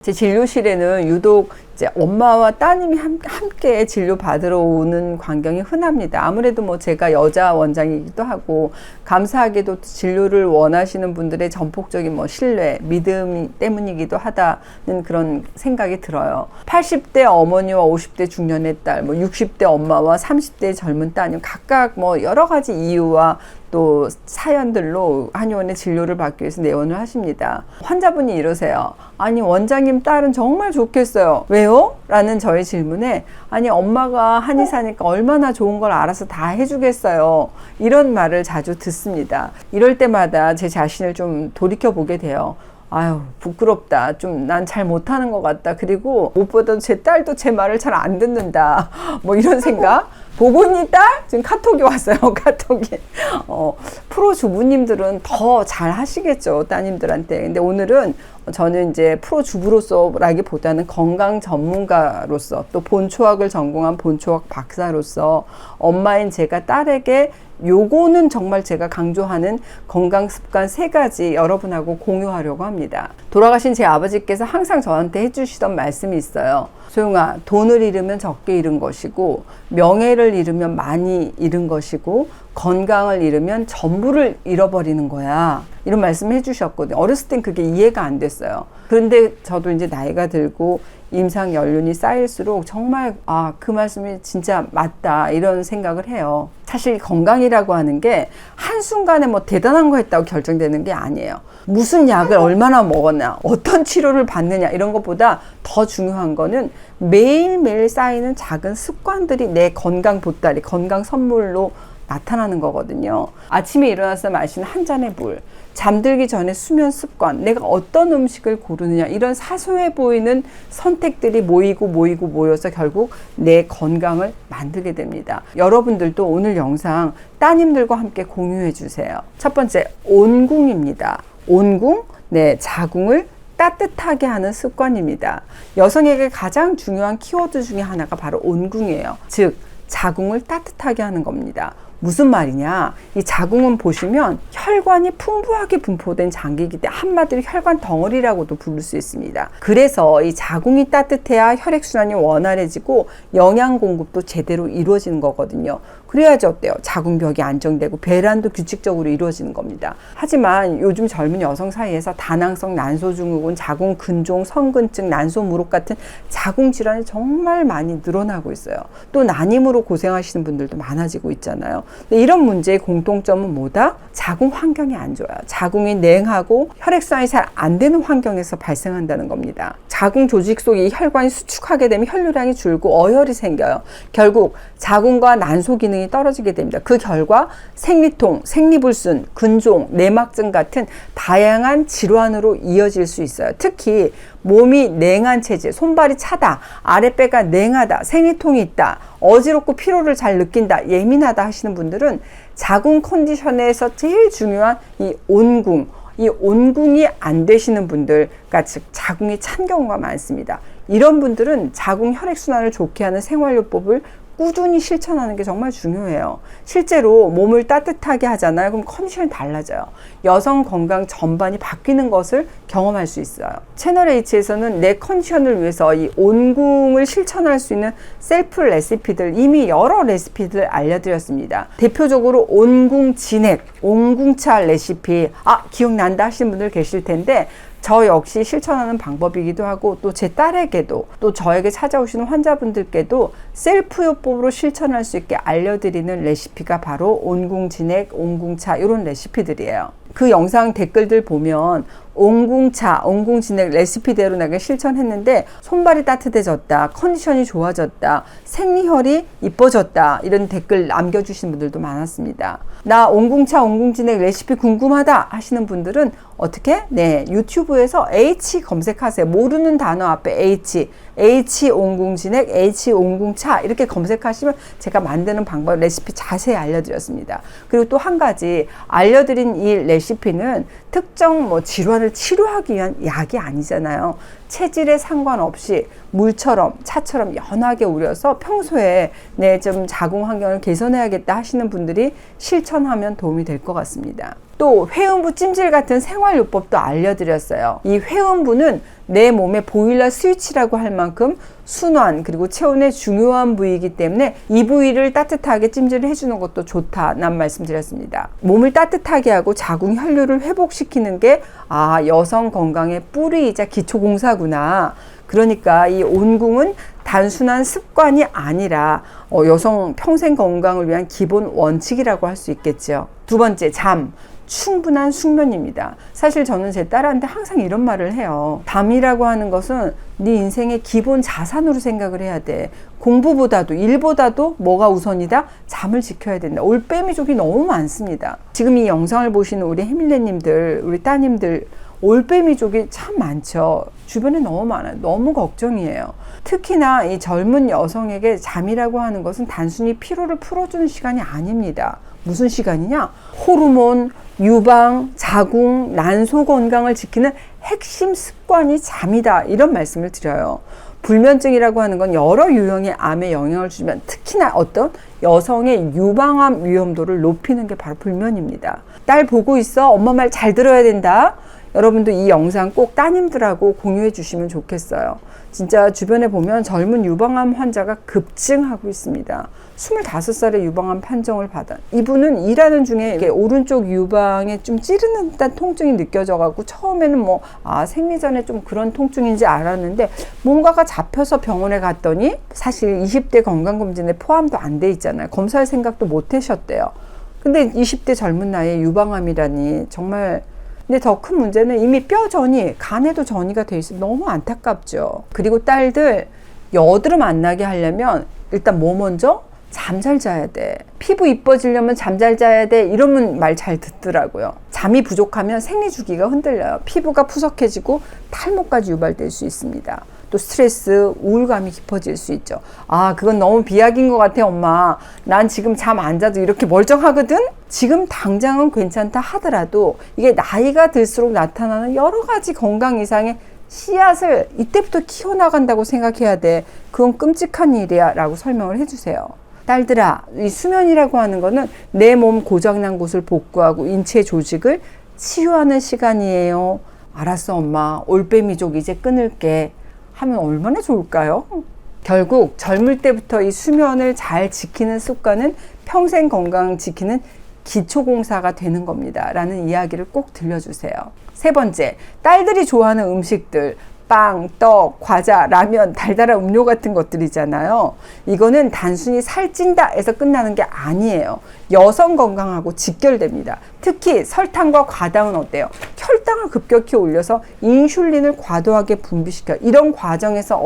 제 진료실에는 유독 이제 엄마와 따님이 함께 진료 받으러 오는 광경이 흔합니다. 아무래도 뭐 제가 여자 원장이기도 하고, 감사하게도 진료를 원하시는 분들의 전폭적인 뭐 신뢰, 믿음 때문이기도 하다는 그런 생각이 들어요. 80대 어머니와 50대 중년의 딸, 뭐 60대 엄마와 30대 젊은 따님, 각각 뭐 여러 가지 이유와 또 사연들로 한의원에 진료를 받기 위해서 내원을 하십니다. 환자분이 이러세요. 아니, 원장님 딸은 정말 좋겠어요. 왜요? 라는 저의 질문에, 아니, 엄마가 한의사니까 얼마나 좋은 걸 알아서 다 해주겠어요. 이런 말을 자주 듣습니다. 이럴 때마다 제 자신을 좀 돌이켜보게 돼요. 아유, 부끄럽다. 좀 난 잘 못하는 것 같다. 그리고 무엇보다도 제 딸도 제 말을 잘 안 듣는다. 뭐 이런 생각? 보고 있니 딸? 지금 카톡이 왔어요. 카톡이. 프로 주부님들은 더 잘 하시겠죠, 따님들한테. 근데 오늘은 저는 이제 프로 주부로서라기보다는 건강 전문가로서, 또 본초학을 전공한 본초학 박사로서 엄마인 제가 딸에게 요거는 정말 제가 강조하는 건강 습관 3가지 여러분하고 공유하려고 합니다. 돌아가신 제 아버지께서 항상 저한테 해주시던 말씀이 있어요. 소영아, 돈을 잃으면 적게 잃은 것이고, 명예를 잃으면 많이 잃은 것이고, 건강을 잃으면 전부를 잃어버리는 거야. 이런 말씀을 해주셨거든요. 어렸을 땐 그게 이해가 안 됐어요. 그런데 저도 이제 나이가 들고 임상 연륜이 쌓일수록 정말 그 말씀이 진짜 맞다, 이런 생각을 해요. 사실 건강이라고 하는 게 한순간에 뭐 대단한 거 했다고 결정되는 게 아니에요. 무슨 약을 얼마나 먹었나, 어떤 치료를 받느냐, 이런 것보다 더 중요한 거는 매일매일 쌓이는 작은 습관들이 내 건강 보따리, 건강 선물로 나타나는 거거든요. 아침에 일어나서 마시는 한 잔의 물, 잠들기 전에 수면 습관, 내가 어떤 음식을 고르느냐, 이런 사소해 보이는 선택들이 모여서 결국 내 건강을 만들게 됩니다. 여러분들도 오늘 영상 따님들과 함께 공유해 주세요. 첫 번째, 온궁입니다. 온궁, 자궁을 따뜻하게 하는 습관입니다. 여성에게 가장 중요한 키워드 중에 하나가 바로 온궁이에요. 즉, 자궁을 따뜻하게 하는 겁니다. 무슨 말이냐? 이 자궁은 보시면 혈관이 풍부하게 분포된 장기이기 때문에 한마디로 혈관 덩어리라고도 부를 수 있습니다. 그래서 이 자궁이 따뜻해야 혈액순환이 원활해지고 영양 공급도 제대로 이루어지는 거거든요. 그래야지 어때요? 자궁벽이 안정되고 배란도 규칙적으로 이루어지는 겁니다. 하지만 요즘 젊은 여성 사이에서 다낭성 난소증후군, 자궁 근종, 성근증, 난소무록 같은 자궁 질환이 정말 많이 늘어나고 있어요. 또 난임으로 고생하시는 분들도 많아지고 있잖아요. 근데 이런 문제의 공통점은 뭐다? 자궁 환경이 안 좋아요. 자궁이 냉하고 혈액순환이 잘 안 되는 환경에서 발생한다는 겁니다. 자궁 조직 속에 혈관이 수축하게 되면 혈류량이 줄고 어혈이 생겨요. 결국 자궁과 난소 기능이 떨어지게 됩니다. 그 결과 생리통, 생리불순, 근종, 내막증 같은 다양한 질환으로 이어질 수 있어요. 특히 몸이 냉한 체질, 손발이 차다, 아랫배가 냉하다, 생리통이 있다, 어지럽고 피로를 잘 느낀다, 예민하다 하시는 분들은 자궁 컨디션에서 제일 중요한 이 온궁, 이 온궁이 안 되시는 분들, 그러니까 즉 자궁이 찬 경우가 많습니다. 이런 분들은 자궁 혈액순환을 좋게 하는 생활요법을 꾸준히 실천하는 게 정말 중요해요. 실제로 몸을 따뜻하게 하잖아요. 그럼 컨디션이 달라져요. 여성 건강 전반이 바뀌는 것을 경험할 수 있어요. 채널 H에서는 내 컨디션을 위해서 이 온궁을 실천할 수 있는 셀프 레시피들, 이미 여러 레시피들 알려드렸습니다. 대표적으로 온궁 진액, 온궁차 레시피, 기억난다 하시는 분들 계실 텐데, 저 역시 실천하는 방법이기도 하고, 또 제 딸에게도, 또 저에게 찾아오시는 환자분들께도 셀프요법으로 실천할 수 있게 알려드리는 레시피가 바로 온궁진액, 온궁차, 이런 레시피들이에요. 그 영상 댓글들 보면 온궁차, 온궁진액 레시피대로 내가 실천했는데 손발이 따뜻해졌다, 컨디션이 좋아졌다, 생리혈이 이뻐졌다, 이런 댓글 남겨주신 분들도 많았습니다. 나 온궁차, 온궁진액 레시피 궁금하다 하시는 분들은 어떻게? 유튜브에서 H 검색하세요. 모르는 단어 앞에 H 온궁진액, H 온궁차 이렇게 검색하시면 제가 만드는 방법, 레시피 자세히 알려드렸습니다. 그리고 또 한 가지, 알려드린 이 레시피는 특정 질환을 치료하기 위한 약이 아니잖아요. 체질에 상관없이 물처럼 차처럼 연하게 우려서 평소에 좀 자궁 환경을 개선해야겠다 하시는 분들이 실천하면 도움이 될 것 같습니다. 또 회음부 찜질 같은 생활요법도 알려드렸어요. 이 회음부는 내 몸의 보일러 스위치라고 할 만큼 순환 그리고 체온의 중요한 부위이기 때문에 이 부위를 따뜻하게 찜질을 해주는 것도 좋다는 말씀드렸습니다. 몸을 따뜻하게 하고 자궁 혈류를 회복시키는 게 여성 건강의 뿌리이자 기초공사구나. 그러니까 이 온궁은 단순한 습관이 아니라 여성 평생 건강을 위한 기본 원칙이라고 할 수 있겠죠. 두 번째, 잠. 충분한 숙면입니다. 사실 저는 제 딸한테 항상 이런 말을 해요. 잠이라고 하는 것은 네 인생의 기본 자산으로 생각을 해야 돼. 공부보다도 일보다도 뭐가 우선이다? 잠을 지켜야 된다. 올빼미족이 너무 많습니다. 지금 이 영상을 보시는 우리 해밀레님들, 우리 따님들 올빼미족이 참 많죠. 주변에 너무 많아요. 너무 걱정이에요. 특히나 이 젊은 여성에게 잠이라고 하는 것은 단순히 피로를 풀어주는 시간이 아닙니다. 무슨 시간이냐? 호르몬, 유방, 자궁, 난소 건강을 지키는 핵심 습관이 잠이다. 이런 말씀을 드려요. 불면증이라고 하는 건 여러 유형의 암에 영향을 주지만 특히나 어떤 여성의 유방암 위험도를 높이는 게 바로 불면입니다. 딸 보고 있어? 엄마 말 잘 들어야 된다. 여러분도 이 영상 꼭 따님들하고 공유해 주시면 좋겠어요. 진짜 주변에 보면 젊은 유방암 환자가 급증하고 있습니다. 25살에 유방암 판정을 받아. 이분은 일하는 중에 이게 오른쪽 유방에 좀 찌르는 듯한 통증이 느껴져가지고 처음에는 생리전에 좀 그런 통증인지 알았는데 뭔가가 잡혀서 병원에 갔더니 사실 20대 건강검진에 포함도 안 돼 있잖아요. 검사할 생각도 못 하셨대요. 근데 20대 젊은 나이에 유방암이라니 정말. 근데 더 큰 문제는 이미 뼈 전이, 간에도 전이가 돼 있어 너무 안타깝죠. 그리고 딸들 여드름 안 나게 하려면 일단 뭐 먼저? 잠 잘 자야 돼. 피부 이뻐지려면 잠 잘 자야 돼. 이러면 말 잘 듣더라고요. 잠이 부족하면 생리 주기가 흔들려요. 피부가 푸석해지고 탈모까지 유발될 수 있습니다. 또 스트레스, 우울감이 깊어질 수 있죠. 그건 너무 비약인 것 같아, 엄마. 난 지금 잠 안 자도 이렇게 멀쩡하거든? 지금 당장은 괜찮다 하더라도 이게 나이가 들수록 나타나는 여러 가지 건강 이상의 씨앗을 이때부터 키워나간다고 생각해야 돼. 그건 끔찍한 일이야 라고 설명을 해주세요. 딸들아, 이 수면이라고 하는 거는 내 몸 고장난 곳을 복구하고 인체 조직을 치유하는 시간이에요. 알았어, 엄마. 올빼미족 이제 끊을게. 하면 얼마나 좋을까요? 결국 젊을 때부터 이 수면을 잘 지키는 습관은 평생 건강 지키는 기초공사가 되는 겁니다. 라는 이야기를 꼭 들려주세요. 세 번째, 딸들이 좋아하는 음식들. 빵, 떡, 과자, 라면, 달달한 음료 같은 것들이잖아요. 이거는 단순히 살찐다 해서 끝나는 게 아니에요. 여성 건강하고 직결됩니다. 특히 설탕과 과당은 어때요? 혈당을 급격히 올려서 인슐린을 과도하게 분비시켜요. 이런 과정에서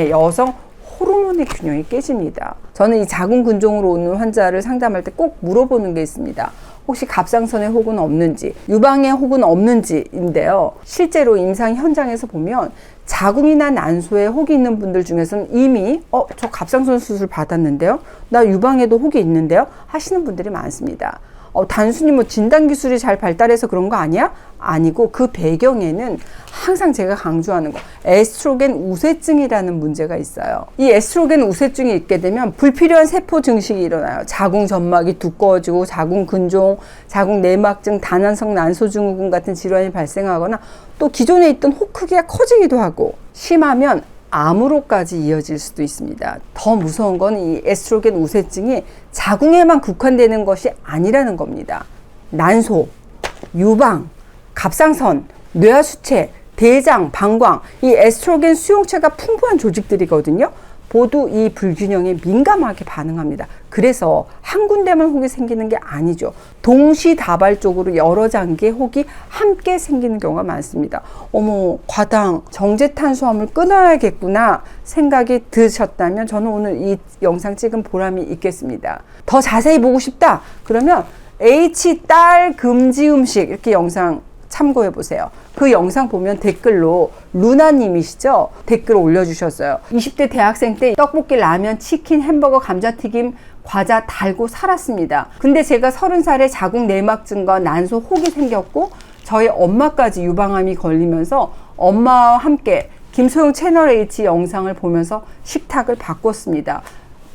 여성 호르몬의 균형이 깨집니다. 저는 이 자궁근종으로 오는 환자를 상담할 때 꼭 물어보는 게 있습니다. 혹시 갑상선에 혹은 없는지, 유방에 혹은 없는지인데요. 실제로 임상 현장에서 보면 자궁이나 난소에 혹이 있는 분들 중에서는 이미 저 갑상선 수술 받았는데요. 나 유방에도 혹이 있는데요. 하시는 분들이 많습니다. 단순히 진단 기술이 잘 발달해서 그런 거 아니야? 아니고 그 배경에는 항상 제가 강조하는 거 에스트로겐 우세증이라는 문제가 있어요. 이 에스트로겐 우세증이 있게 되면 불필요한 세포 증식이 일어나요. 자궁 점막이 두꺼워지고 자궁 근종, 자궁 내막증, 다난성 난소증후군 같은 질환이 발생하거나 또 기존에 있던 혹 크기가 커지기도 하고 심하면 암으로까지 이어질 수도 있습니다. 더 무서운 건 이 에스트로겐 우세증이 자궁에만 국한되는 것이 아니라는 겁니다. 난소, 유방, 갑상선, 뇌하수체, 대장, 방광, 이 에스트로겐 수용체가 풍부한 조직들이거든요. 모두 이 불균형에 민감하게 반응합니다. 그래서 한 군데만 혹이 생기는 게 아니죠. 동시다발적으로 여러 장기의 혹이 함께 생기는 경우가 많습니다. 과당, 정제탄수화물 끊어야겠구나 생각이 드셨다면 저는 오늘 이 영상 찍은 보람이 있겠습니다. 더 자세히 보고 싶다? 그러면 H딸 금지 음식 이렇게 영상 참고해 보세요. 그 영상 보면 댓글로 루나님이시죠? 댓글 올려주셨어요. 20대 대학생 때 떡볶이, 라면, 치킨, 햄버거, 감자튀김, 과자 달고 살았습니다. 근데 제가 30살에 자궁 내막증과 난소 혹이 생겼고 저희 엄마까지 유방암이 걸리면서 엄마와 함께 김소영 채널 H 영상을 보면서 식탁을 바꿨습니다.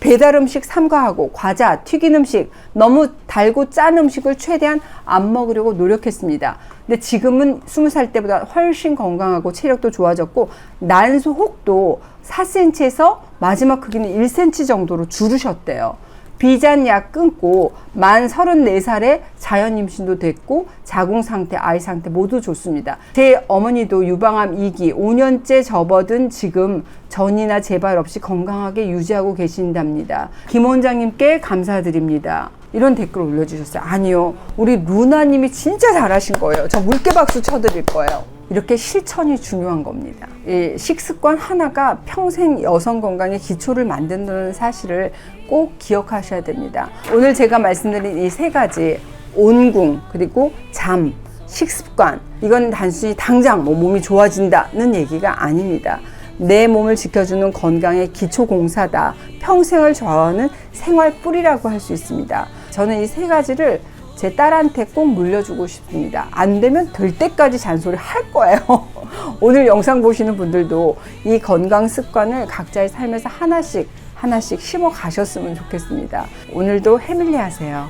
배달 음식 삼가하고 과자, 튀긴 음식, 너무 달고 짠 음식을 최대한 안 먹으려고 노력했습니다. 근데 지금은 20살 때보다 훨씬 건강하고 체력도 좋아졌고 난소 혹도 4cm에서 마지막 크기는 1cm 정도로 줄으셨대요. 비잔약 끊고 만 34살에 자연 임신도 됐고 자궁 상태, 아이 상태 모두 좋습니다. 제 어머니도 유방암 2기 5년째 접어든 지금 전이나 재발 없이 건강하게 유지하고 계신답니다. 김 원장님께 감사드립니다. 이런 댓글 올려주셨어요. 아니요, 우리 루나님이 진짜 잘하신 거예요. 저 물개 박수 쳐드릴 거예요. 이렇게 실천이 중요한 겁니다. 이 식습관 하나가 평생 여성 건강의 기초를 만든다는 사실을 꼭 기억하셔야 됩니다. 오늘 제가 말씀드린 이 3가지 온궁, 그리고 잠, 식습관, 이건 단순히 당장 몸이 좋아진다는 얘기가 아닙니다. 내 몸을 지켜주는 건강의 기초 공사다. 평생을 좌우하는 생활 뿌리라고 할 수 있습니다. 저는 이 3가지를 제 딸한테 꼭 물려주고 싶습니다. 안 되면 될 때까지 잔소리 할 거예요. 오늘 영상 보시는 분들도 이 건강 습관을 각자의 삶에서 하나씩 심어 가셨으면 좋겠습니다. 오늘도 해밀리 하세요.